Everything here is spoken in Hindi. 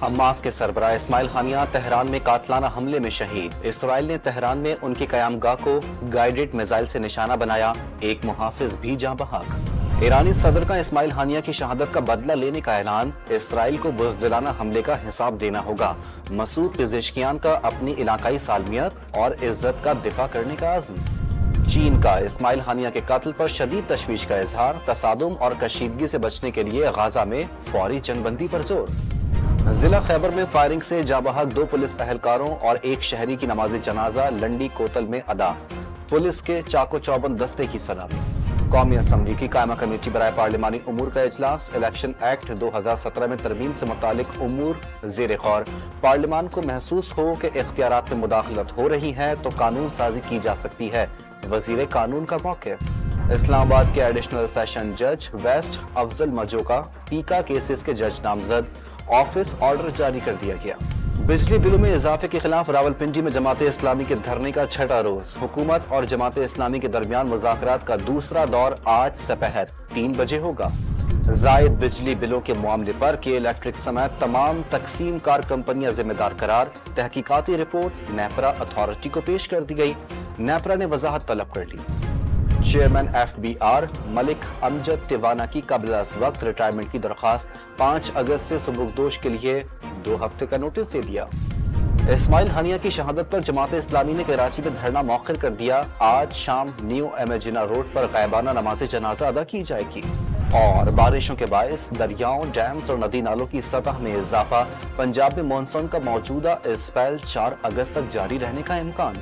हमास के सरबराह इस्माइल हानिया तेहरान में कातलाना हमले में शहीद। इसराइल ने तेहरान में उनकी कयामगाह को गाइडेड मिसाइल से निशाना बनाया, एक मुहाफिज भी जाँ बहक। ईरानी सदर का इस्माइल हानिया की शहादत का बदला लेने का ऐलान, इसराइल को बुज़दिलाना हमले का हिसाब देना होगा। मसूद पिज़ेशकियान का अपनी इलाकाई सालमियत और इज्जत का दिफा करने का आज़म। चीन का इस्माइल हानिया के कत्ल पर शदीद तशवीश का इजहार, तसादुम और कशीदगी से बचने के लिए गाजा में फौरी जंगबंदी पर जोर। जिला खैबर में फायरिंग से जाँ बहक 2 पुलिस एहलकारों और 1 शहरी की नमाज़ी जनाजा लंडी कोतल में अदा। पुलिस के चाको चौबंद दस्ते की सलामी। कौमी असम्बली की कायमा कमेटी बराए पार्लिमानी उमूर का इजलास, इलेक्शन एक्ट 2017 में तरमीम से मुतालिक उमूर ज़ेर गौर। पार्लिमान को महसूस हो कि इख्तियारात में मुदाखलत हो रही है तो कानून साजी की जा सकती है, वजीर कानून का मौक़िफ़। इस्लामाबाद के एडिशनल सेशन जज वेस्ट अफजल मजोका पीका केसेस के जज नामजद, ऑफिस ऑर्डर जारी कर दिया गया। बिजली बिलों में इजाफे के खिलाफ रावलपिंडी में जमात इस्लामी के धरने का 6वां रोज। हुकूमत और जमात इस्लामी के दरमियान मुज़ाकरात का दूसरा दौर आज दोपहर 3 बजे होगा। जायद बिजली बिलों के मामले पर के इलेक्ट्रिक समेत तमाम तकसीम कार कंपनियां जिम्मेदार करार। तहकीकाती रिपोर्ट नेपरा अथॉरिटी को पेश कर दी गई। नेपरा ने वजाहत तलब कर ली। चेयरमैन FBR मलिक अमजद टिवाना की कबल अज वक्त रिटायरमेंट की दरख्वास्त 5 अगस्त से सुबुकदोश के लिए 2 हफ्ते का नोटिस दे दिया। इस्माइल हानिया की शहादत पर जमात इस्लामी ने कराची में धरना मौखर कर दिया। आज शाम न्यू एमेजिना रोड पर गायबाना नमाज जनाजा अदा की जाएगी। और बारिशों के बायस दरियाओं, डैम्स और नदी नालों की सतह में इजाफा। पंजाब में मानसून का मौजूदा स्पेल 4 अगस्त तक जारी रहने का इम्कान।